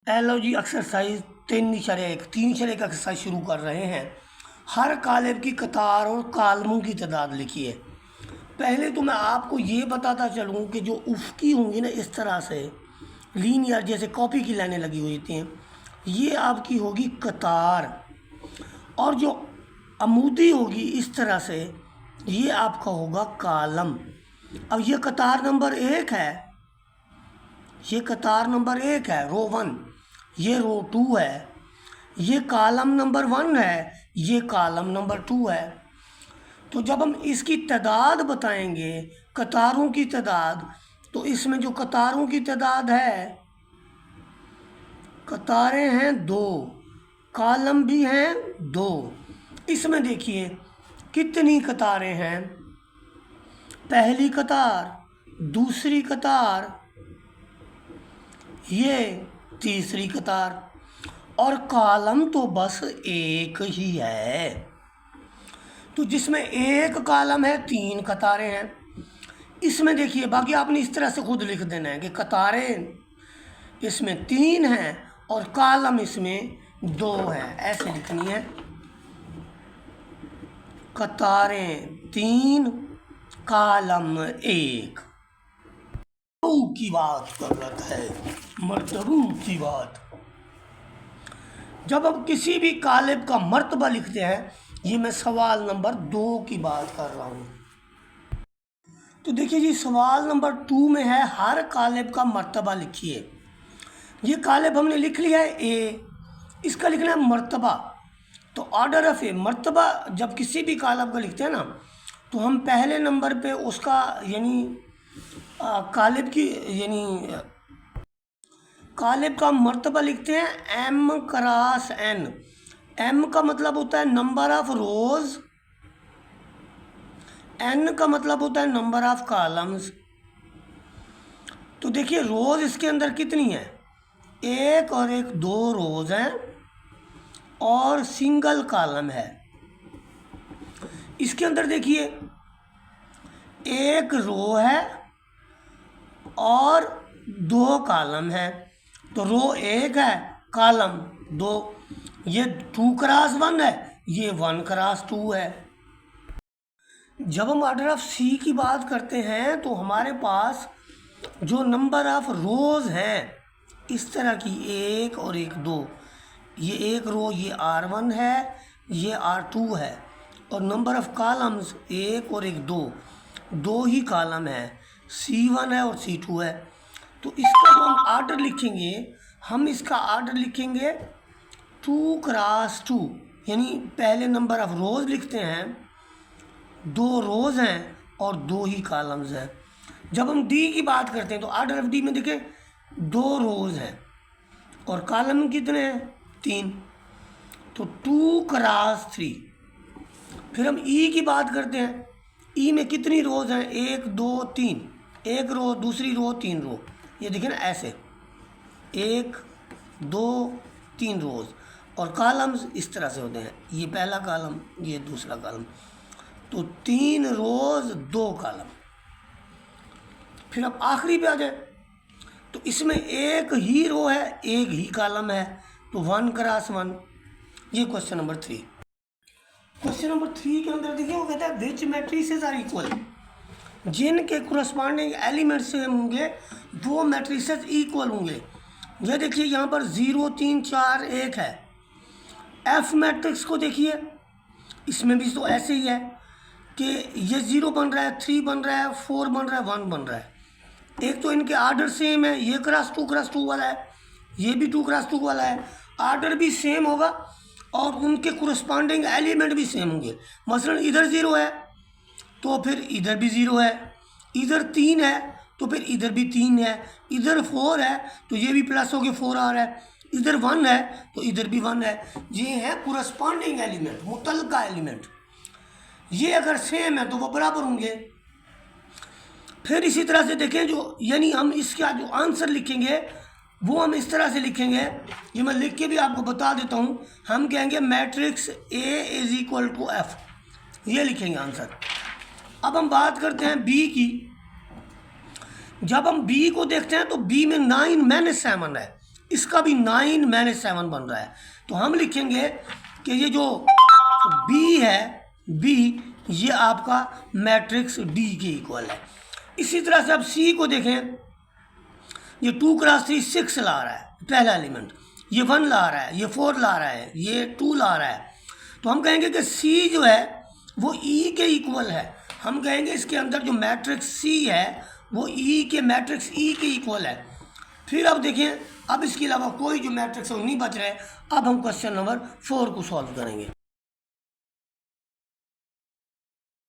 LOG exercise 3.1 exercise शुरू कर रहे हैं। हर कालेब की कतार और कालमों की तादाद लिखिए। पहले तो मैं आपको ये बताता चलूँ कि जो उफ़की होंगी ना, इस तरह से लीनियर जैसे कॉपी की लाइनें लगी हुई होती हैं, ये आपकी होगी कतार, और जो अमूदी होगी इस तरह से, ये आपका होगा कालम। अब ये कतार नंबर 1 है, ये कतार नंबर 1 है, रो 1, ये रो 2 है, ये कालम नंबर 1 है, ये कालम नंबर 2 है। तो जब हम इसकी तादाद बताएंगे, कतारों की तादाद, तो इसमें जो कतारों की तादाद है, कतारें हैं 2, कालम भी हैं 2। इसमें देखिए कितनी कतारें हैं, पहली कतार, दूसरी कतार, ये तीसरी कतार, और कालम तो बस एक ही है। तो जिसमें एक कालम है 3 कतारें हैं। इसमें देखिए, बाकी आपने इस तरह से खुद लिख देना है कि कतारें इसमें 3 हैं और कालम इसमें 2 है, ऐसे लिखनी है। कतारें 3, कालम 1। की बात कर रहा है, मर्तबों की बात। जब हम किसी भी कालिब का मर्तबा लिखते हैं, ये मैं सवाल नंबर 2 की बात कर रहा हूँ। तो देखिए जी, सवाल नंबर 2 में है हर कालिब का मर्तबा लिखिए। ये कालिब हमने लिख लिया है ए, इसका लिखना है मर्तबा। तो ऑर्डर ऑफ ए, मर्तबा जब किसी भी कालिब का लिखते हैं ना, तो हम पहले नंबर पे उसका यानी कालिब की यानी कालिब का मर्तबा लिखते हैं m क्रॉस n। m का मतलब होता है नंबर ऑफ रोज, n का मतलब होता है नंबर ऑफ कॉलम्स। तो देखिए रोज इसके अंदर कितनी है, 1 और 1 2 रोज हैं और सिंगल कॉलम है। इसके अंदर देखिए 1 रो है और 2 कॉलम है। तो रो 1 है, कॉलम 2। ये 2 क्रॉस 1 है, ये 1 क्रॉस 2 है। जब हम ऑर्डर ऑफ सी की बात करते हैं, तो हमारे पास जो नंबर ऑफ रोज हैं इस तरह की 1 और 1 2, ये 1 रो, ये R1 है, ये R2 है, और नंबर ऑफ कॉलम्स 1 और 1 2, 2 ही कॉलम है, C1 है और C2 है। तो इसका जो हम ऑर्डर लिखेंगे, हम इसका ऑर्डर लिखेंगे 2 क्रॉस 2, यानी पहले नंबर ऑफ रोज लिखते हैं, 2 रोज हैं और 2 ही कॉलम्स हैं। जब हम डी की बात करते हैं, तो ऑर्डर ऑफ डी में देखें 2 रोज हैं और कॉलम कितने हैं, 3। तो 2 क्रॉस 3। फिर हम ई की बात करते हैं, ई में कितनी रोज हैं, 1 2 3, 1 रो, दूसरी रो, 3 रो। ये देखें ना, ऐसे 1 2 3 रोज, और कॉलम्स इस तरह से होते हैं, ये पहला कॉलम, ये दूसरा कॉलम। तो 3 रोज 2 कॉलम। फिर अब आखिरी पे आ जाए, तो इसमें 1 ही रो है, 1 ही कॉलम है, तो 1 क्रॉस 1। ये क्वेश्चन नंबर 3। क्वेश्चन नंबर 3 के अंदर देखिए, वो कहता है विच मैट्रिसेस आर इक्वल, जिनके कोरस्पॉन्डिंग एलिमेंट से होंगे वो मैट्रिसेस इक्वल होंगे। ये देखिए यहाँ पर 0 3 4 1 है। एफ मैट्रिक्स को देखिए, इसमें भी तो ऐसे ही है कि ये 0 बन रहा है, 3 बन रहा है, 4 बन रहा है, 1 बन रहा है। एक तो इनके आर्डर सेम है, ये क्रॉस 2 वाला है, ये भी 2 क्रॉस 2 वाला है, आर्डर भी सेम होगा और उनके कोरस्पॉन्डिंग एलिमेंट भी सेम होंगे। मसलन इधर 0 है तो फिर इधर भी 0 है, इधर 3 है तो फिर इधर भी 3 है, इधर 4 है तो ये भी प्लस हो के 4 आ रहा है, इधर 1 है तो इधर भी 1 है। ये है कोरस्पॉन्डिंग एलिमेंट, मुतल्लिका एलिमेंट। ये अगर सेम है तो वो बराबर होंगे। फिर इसी तरह से देखें, जो यानी हम इसका जो आंसर लिखेंगे वो हम इस तरह से लिखेंगे, ये मैं लिख के भी आपको बता देता हूँ। हम कहेंगे matrix A is equal to F, ये लिखेंगे आंसर। अब हम बात करते हैं बी की। जब हम बी को देखते हैं तो बी में 9 - 7 है, इसका भी 9 - 7 बन रहा है। तो हम लिखेंगे कि ये जो बी है, बी ये आपका मैट्रिक्स डी के इक्वल है। इसी तरह से अब सी को देखें, ये 2 × 3 6 ला रहा है पहला एलिमेंट, ये 1 ला रहा है, ये 4 ला रहा है, ये 2 ला रहा है। तो हम कहेंगे कि सी जो है वो ई के इक्वल है। हम कहेंगे इसके अंदर जो मैट्रिक्स सी है वो ई के मैट्रिक्स ई के इक्वल है। फिर अब देखिए, अब इसके अलावा कोई जो मैट्रिक्स है वो नहीं बच रहे। अब हम क्वेश्चन नंबर 4 को सॉल्व करेंगे।